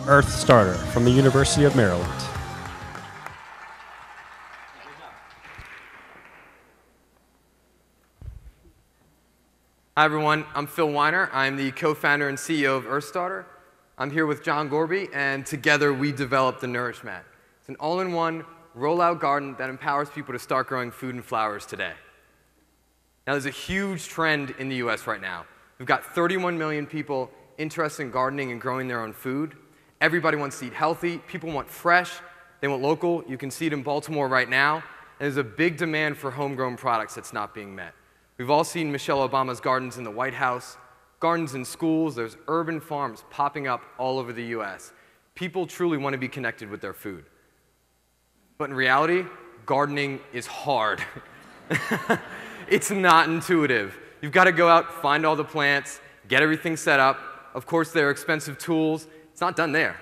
Earthstarter from the University of Maryland. Hi everyone, I'm Phil Weiner. I'm the co-founder and CEO of Earthstarter. I'm here with John Gorby, and together we developed the Nourish Mat. It's an all-in-one roll-out garden that empowers people to start growing food and flowers today. Now there's a huge trend in the US right now. We've got 31 million people interested in gardening and growing their own food. Everybody wants to eat healthy. People want fresh. They want local. You can see it in Baltimore right now. And there's a big demand for homegrown products that's not being met. We've all seen Michelle Obama's gardens in the White House, gardens in schools. There's urban farms popping up all over the US. People truly want to be connected with their food. But in reality, gardening is hard. It's not intuitive. You've got to go out, find all the plants, get everything set up. Of course, there are expensive tools. It's not done there.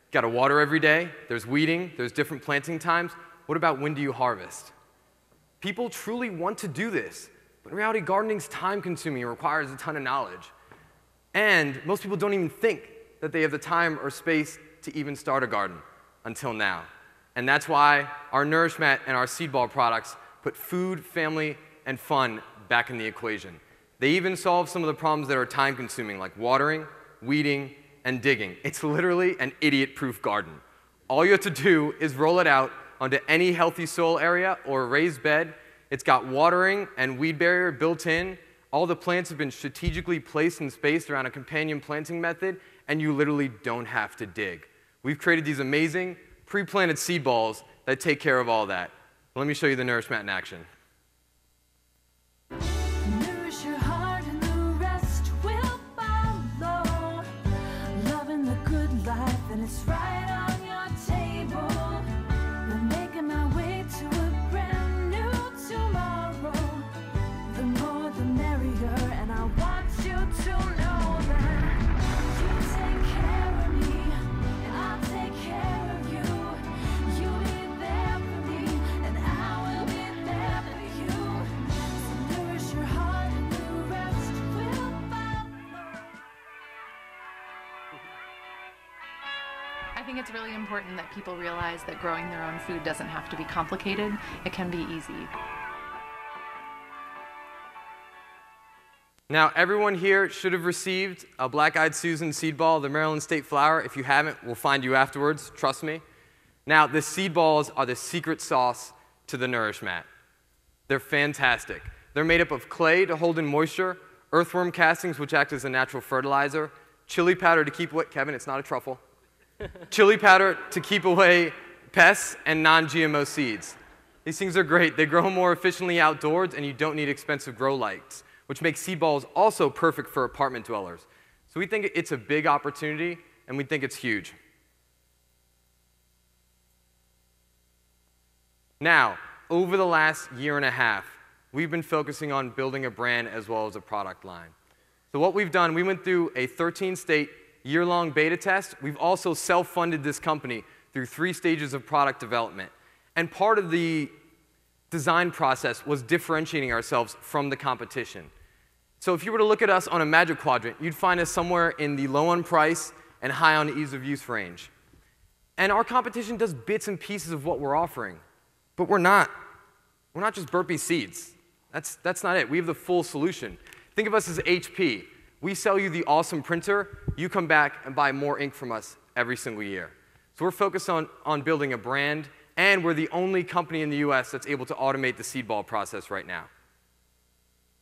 You've got to water every day. There's weeding. There's different planting times. What about when do you harvest? People truly want to do this. But in reality, gardening's time-consuming and requires a ton of knowledge. And most people don't even think that they have the time or space to even start a garden until now. And that's why our Nourish Mat and our seed ball products put food, family, and fun back in the equation. They even solve some of the problems that are time-consuming, like watering, weeding, and digging. It's literally an idiot-proof garden. All you have to do is roll it out onto any healthy soil area or a raised bed. It's got watering and weed barrier built in. All the plants have been strategically placed and spaced around a companion planting method, and you literally don't have to dig. We've created these amazing pre-planted seed balls that take care of all that. Let me show you the Nourish Mat in action. Nourish your heart and the rest will follow. Loving the good life and it's right on your table. We're making our way to a brand new tomorrow. The more the merrier, and I want you to know that you take care of me and I'll take care of you. You'll be there for me and I will be there for you. So nourish your heart and the rest will follow. I think it's really important that people realize that growing their own food doesn't have to be complicated. It can be easy. Now, everyone here should have received a Black-Eyed Susan seed ball, the Maryland State flower. If you haven't, we'll find you afterwards, trust me. Now, the seed balls are the secret sauce to the Nourish Mat. They're fantastic. They're made up of clay to hold in moisture, earthworm castings, which act as a natural fertilizer, chili powder to keep away, Kevin, it's not a truffle, chili powder to keep away pests, and non-GMO seeds. These things are great. They grow more efficiently outdoors, and you don't need expensive grow lights, which makes seed balls also perfect for apartment dwellers. So we think it's a big opportunity, and we think it's huge. Now, over the last year and a half, we've been focusing on building a brand as well as a product line. So what we've done, we went through a 13-state, year-long beta test. We've also self-funded this company through 3 stages of product development. And part of the design process was differentiating ourselves from the competition. So if you were to look at us on a Magic Quadrant, you'd find us somewhere in the low on price and high on ease of use range. And our competition does bits and pieces of what we're offering. But we're not. We're not just burpee seeds. That's not it. We have the full solution. Think of us as HP. We sell you the awesome printer. You come back and buy more ink from us every single year. So we're focused on building a brand, and we're the only company in the US that's able to automate the seed ball process right now.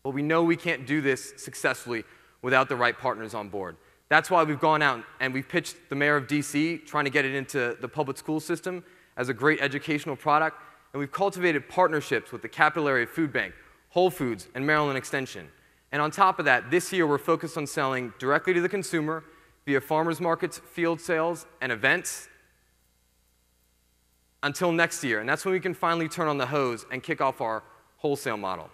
But we know we can't do this successfully without the right partners on board. That's why we've gone out and we've pitched the mayor of DC, trying to get it into the public school system as a great educational product. And we've cultivated partnerships with the Capital Area Food Bank, Whole Foods, and Maryland Extension. And on top of that, this year we're focused on selling directly to the consumer via farmers markets, field sales, and events until next year. And that's when we can finally turn on the hose and kick off our wholesale model.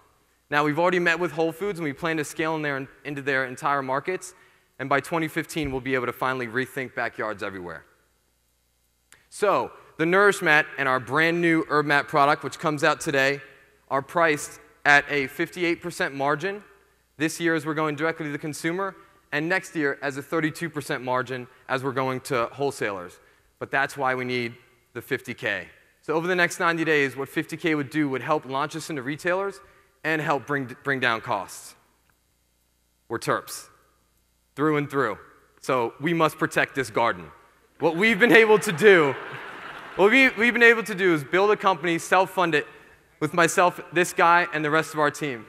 Now, we've already met with Whole Foods, and we plan to scale into their entire markets. And by 2015, we'll be able to finally rethink backyards everywhere. So the Nourish Mat and our brand new Herb Mat product, which comes out today, are priced at a 58% margin this year as we're going directly to the consumer, and next year as a 32% margin as we're going to wholesalers. But that's why we need the 50K. So over the next 90 days, what 50K would do would help launch us into retailers and help bring down costs. We're Terps, through and through. So we must protect this garden. What we've been able to do, is build a company, self-fund it, with myself, this guy, and the rest of our team.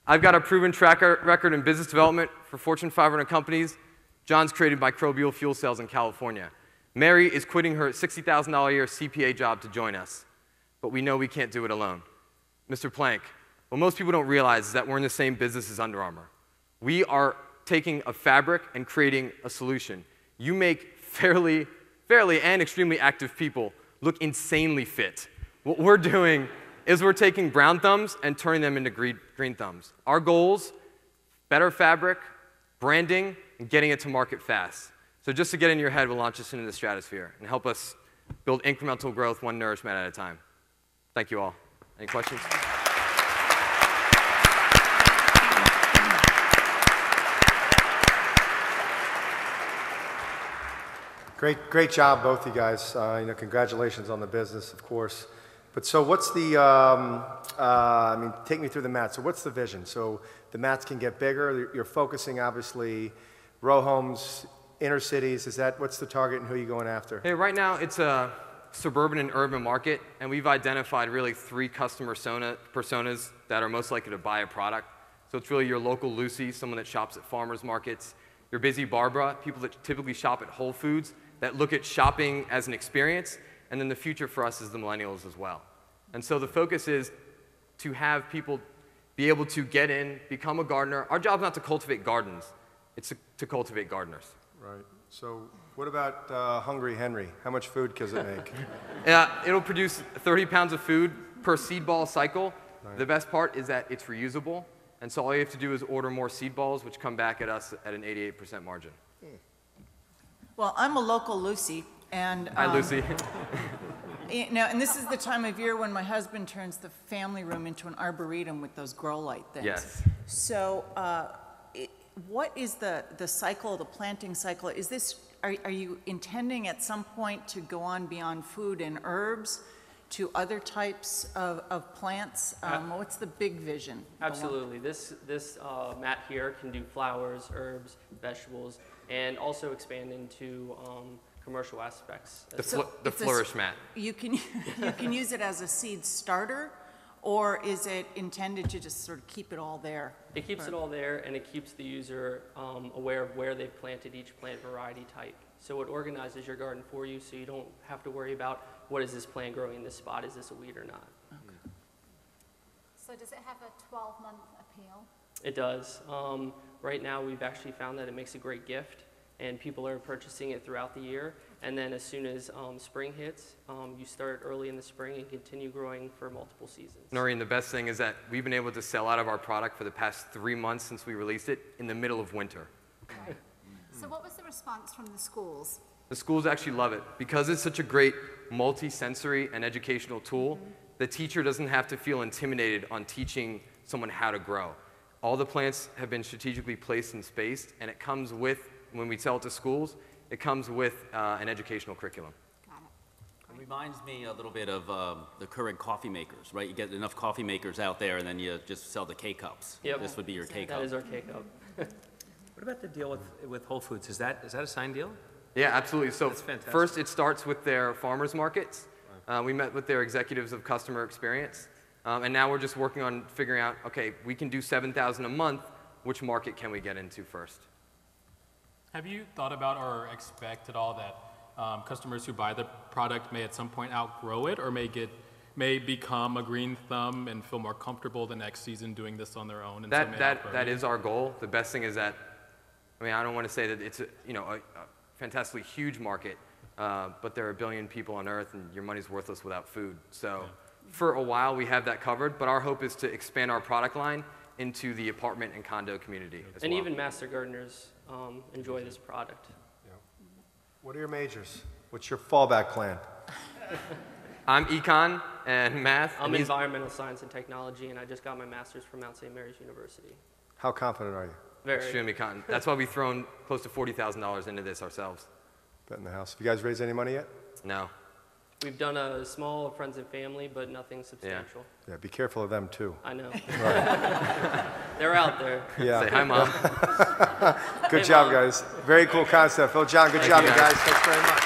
I've got a proven track record in business development for Fortune 500 companies. John's created microbial fuel cells in California. Mary is quitting her $60,000 a year CPA job to join us. But we know we can't do it alone. Mr. Plank, what most people don't realize is that we're in the same business as Under Armour. We are taking a fabric and creating a solution. You make fairly and extremely active people look insanely fit. What we're doing is we're taking brown thumbs and turning them into green thumbs. Our goals, better fabric, branding, and getting it to market fast. So just to get in your head, we'll launch this into the stratosphere and help us build incremental growth one nourishment at a time. Thank you all. Any questions? Great job, both you guys. Congratulations on the business, of course. But so what's the, take me through the mat. So what's the vision? So the mats can get bigger. You're focusing, obviously, row homes, inner cities. What's the target and who are you going after? Hey, right now, it's a suburban and urban market, and we've identified really 3 customer personas that are most likely to buy a product. So it's really your local Lucy, someone that shops at farmers markets, your busy Barbara, people that typically shop at Whole Foods, that look at shopping as an experience, and then the future for us is the millennials as well. And so the focus is to have people be able to get in, become a gardener. Our job is not to cultivate gardens, it's to cultivate gardeners. Right. So what about Hungry Henry? How much food does it make? It'll produce 30 pounds of food per seed ball cycle. Right. The best part is that it's reusable, and so all you have to do is order more seed balls, which come back at us at an 88% margin. Well, I'm a local Lucy, and hi, Lucy. And this is the time of year when my husband turns the family room into an arboretum with those grow light things. Yes. So, what is the cycle, the planting cycle? Is this? Are you intending at some point to go on beyond food and herbs to other types of plants? What's the big vision? Absolutely. This mat here can do flowers, herbs, vegetables, and also expand into commercial aspects. The flourish mat. You can use it as a seed starter, or is it intended to just sort of keep it all there? It keeps it all there, and it keeps the user aware of where they've planted each plant variety type. So it organizes your garden for you, so you don't have to worry about what is this plant growing in this spot, is this a weed or not. Okay. So does it have a 12-month appeal? It does. Right now we've actually found that it makes a great gift, and people are purchasing it throughout the year. And then as soon as spring hits, you start early in the spring and continue growing for multiple seasons. Noreen, the best thing is that we've been able to sell out of our product for the past 3 months since we released it in the middle of winter. Right. So what was the response from the schools? The schools actually love it. Because it's such a great multi-sensory and educational tool, the teacher doesn't have to feel intimidated on teaching someone how to grow. All the plants have been strategically placed and spaced, and it comes with, when we sell it to schools, it comes with an educational curriculum. Got it. It reminds me a little bit of the current coffee makers, right? You get enough coffee makers out there, and then you just sell the K-cups. Yep. This would be your K-cup. That is our K-cup. What about the deal with Whole Foods? Is that a signed deal? Yeah, absolutely. So That's fantastic. first it starts with their farmers markets. We met with their executives of customer experience. And now we're just working on figuring out, okay, we can do 7,000 a month. Which market can we get into first? Have you thought about or expect at all that customers who buy the product may at some point outgrow it or may become a green thumb and feel more comfortable the next season doing this on their own? And That is our goal. The best thing is that, I mean, I don't want to say that it's a fantastically huge market, but there are 1 billion people on Earth, and your money's worthless without food. So for a while, we have that covered, but our hope is to expand our product line into the apartment and condo community as well. And even master gardeners enjoy this product. Yeah. What are your majors? What's your fallback plan? I'm econ and math. I'm environmental science and technology, and I just got my master's from Mount St. Mary's University. How confident are you? Very. Extremely content. That's why we've thrown close to $40,000 into this ourselves. Bet in the house. Have you guys raised any money yet? No. We've done a small friends and family, but nothing substantial. Yeah, be careful of them too. I know. They're out there. Yeah. Say hi, Mom. Good Hey, job, Mom. guys. Very cool concept. Phil, John, good job, you you, guys. guys. Thanks very much.